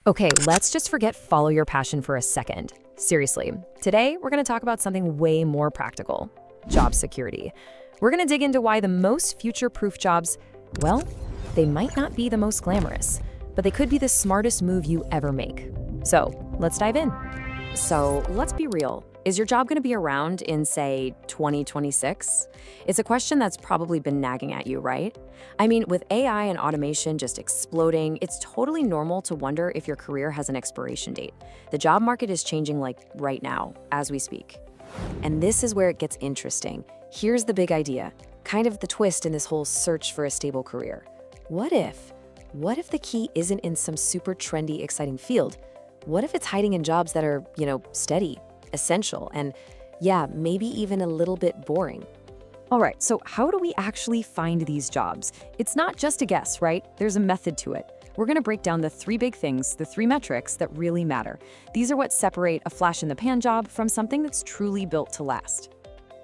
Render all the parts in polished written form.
Okay, let's just forget follow your passion for a second. Seriously, today we're going to talk about something way more practical: job security. We're going to dig into why the most future-proof jobs, well, they might not be the most glamorous, but they could be the smartest move you ever make. So, let's dive in. So, let's be real. Is your job going to be around in, say, 2026? It's a question that's probably been nagging at you, right? I mean, with AI and automation just exploding, it's totally normal to wonder if your career has an expiration date. The job market is changing like right now, as we speak. And this is where it gets interesting. Here's the big idea, kind of the twist in this whole search for a stable career. What if? What if the key isn't in some super trendy, exciting field? What if it's hiding in jobs that are, steady, essential, and yeah, maybe even a little bit boring? All right, so how do we actually find these jobs? It's not just a guess, right? There's a method to it. We're going to break down the three big things, the three metrics that really matter. These are what separate a flash-in-the-pan job from something that's truly built to last.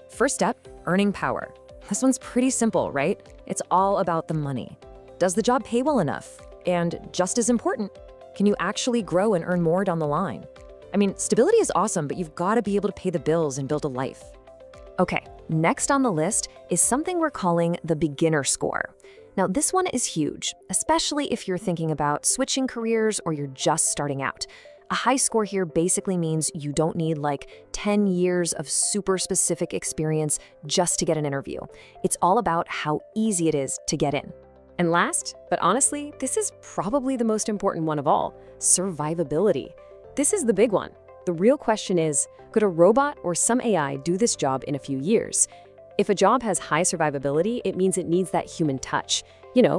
First up, earning power. This one's pretty simple, right? It's all about the money. Does the job pay well enough? And just as important, can you actually grow and earn more down the line? I mean, stability is awesome, but you've got to be able to pay the bills and build a life. Okay, next on the list is something we're calling the beginner score. Now, this one is huge, especially if you're thinking about switching careers or you're just starting out. A high score here basically means you don't need like 10 years of super specific experience just to get an interview. It's all about how easy it is to get in. And last, but honestly, this is probably the most important one of all: survivability. This is the big one. The real question is, could a robot or some AI do this job in a few years? If a job has high survivability, it means it needs that human touch.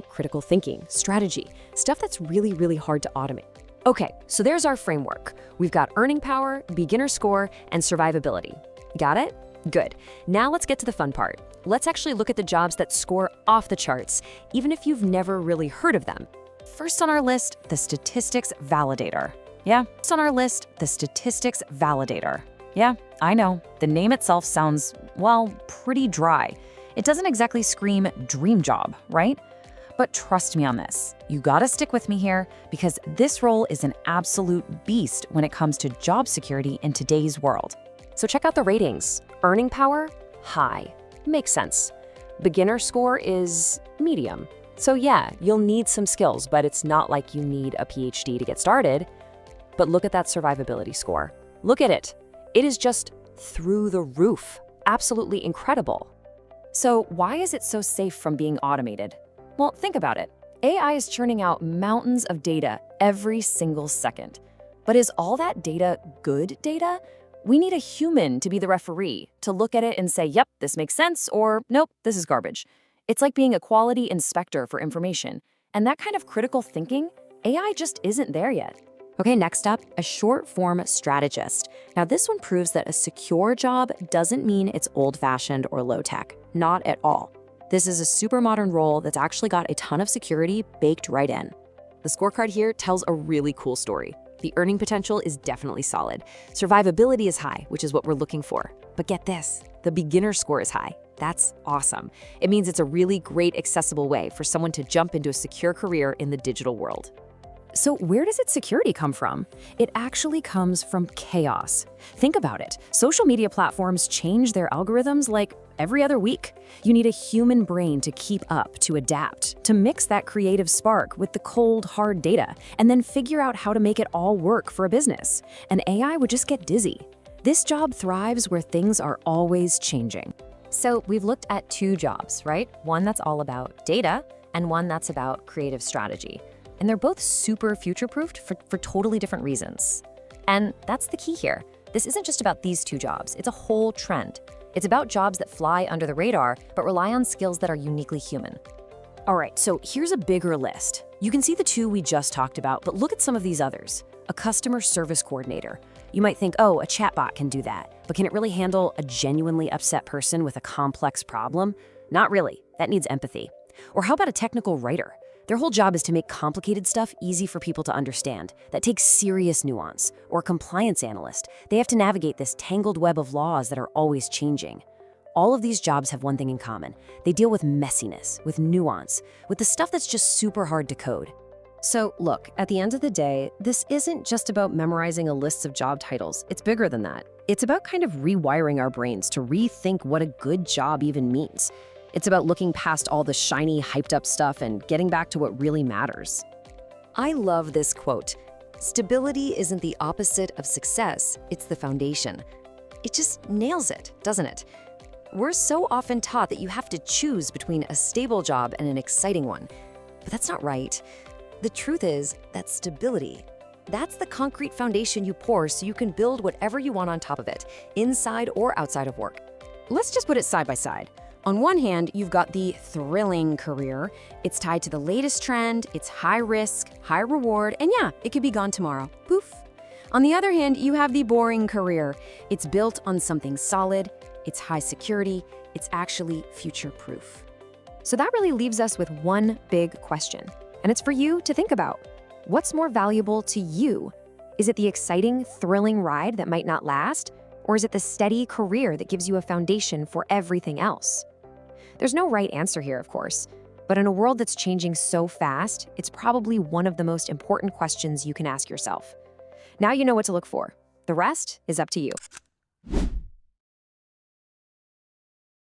Critical thinking, strategy, stuff that's really, really hard to automate. Okay, so there's our framework. We've got earning power, beginner score, and survivability. Got it? Good. Now let's get to the fun part. Let's actually look at the jobs that score off the charts, even if you've never really heard of them. First on our list, the statistics validator. Yeah, it's on our list, the statistics validator. Yeah, I know, the name itself sounds, well, pretty dry. It doesn't exactly scream dream job, right? But trust me on this, you gotta stick with me here, because this role is an absolute beast when it comes to job security in today's world. So check out the ratings. Earning power, high. Makes sense. Beginner score is medium. So yeah, you'll need some skills, but it's not like you need a PhD to get started. But look at that survivability score. Look at it. It is just through the roof. Absolutely incredible. So why is it so safe from being automated? Well, think about it. AI is churning out mountains of data every single second. But is all that data good data? We need a human to be the referee, to look at it and say, yep, this makes sense, or nope, this is garbage. It's like being a quality inspector for information. And that kind of critical thinking, AI just isn't there yet. Okay, next up, a short-form strategist. Now, this one proves that a secure job doesn't mean it's old-fashioned or low-tech. Not at all. This is a super modern role that's actually got a ton of security baked right in. The scorecard here tells a really cool story. The earning potential is definitely solid. Survivability is high, which is what we're looking for. But get this, the beginner score is high. That's awesome. It means it's a really great, accessible way for someone to jump into a secure career in the digital world. So where does its security come from? It actually comes from chaos. Think about it. Social media platforms change their algorithms like every other week. You need a human brain to keep up, to adapt, to mix that creative spark with the cold, hard data, and then figure out how to make it all work for a business. An AI would just get dizzy. This job thrives where things are always changing. So we've looked at two jobs, right? One that's all about data and one that's about creative strategy. And they're both super future-proofed for totally different reasons. And that's the key here. This isn't just about these two jobs, it's a whole trend. It's about jobs that fly under the radar, but rely on skills that are uniquely human. All right, so here's a bigger list. You can see the two we just talked about, but look at some of these others. A customer service coordinator. You might think, oh, a chatbot can do that, but can it really handle a genuinely upset person with a complex problem? Not really. That needs empathy. Or how about a technical writer? Their whole job is to make complicated stuff easy for people to understand. That takes serious nuance. Or a compliance analyst. They have to navigate this tangled web of laws that are always changing. All of these jobs have one thing in common. They deal with messiness, with nuance, with the stuff that's just super hard to code. So, look, at the end of the day, this isn't just about memorizing a list of job titles. It's bigger than that. It's about kind of rewiring our brains to rethink what a good job even means. It's about looking past all the shiny, hyped up stuff and getting back to what really matters. I love this quote. Stability isn't the opposite of success, it's the foundation. It just nails it, doesn't it? We're so often taught that you have to choose between a stable job and an exciting one. But that's not right. The truth is that stability, that's the concrete foundation you pour so you can build whatever you want on top of it, inside or outside of work. Let's just put it side by side. On one hand, you've got the thrilling career. It's tied to the latest trend, it's high risk, high reward, and yeah, it could be gone tomorrow. Poof. On the other hand, you have the boring career. It's built on something solid, it's high security, it's actually future-proof. So that really leaves us with one big question, and it's for you to think about. What's more valuable to you? Is it the exciting, thrilling ride that might not last? Or is it the steady career that gives you a foundation for everything else? There's no right answer here, of course, but in a world that's changing so fast, it's probably one of the most important questions you can ask yourself. Now you know what to look for. The rest is up to you.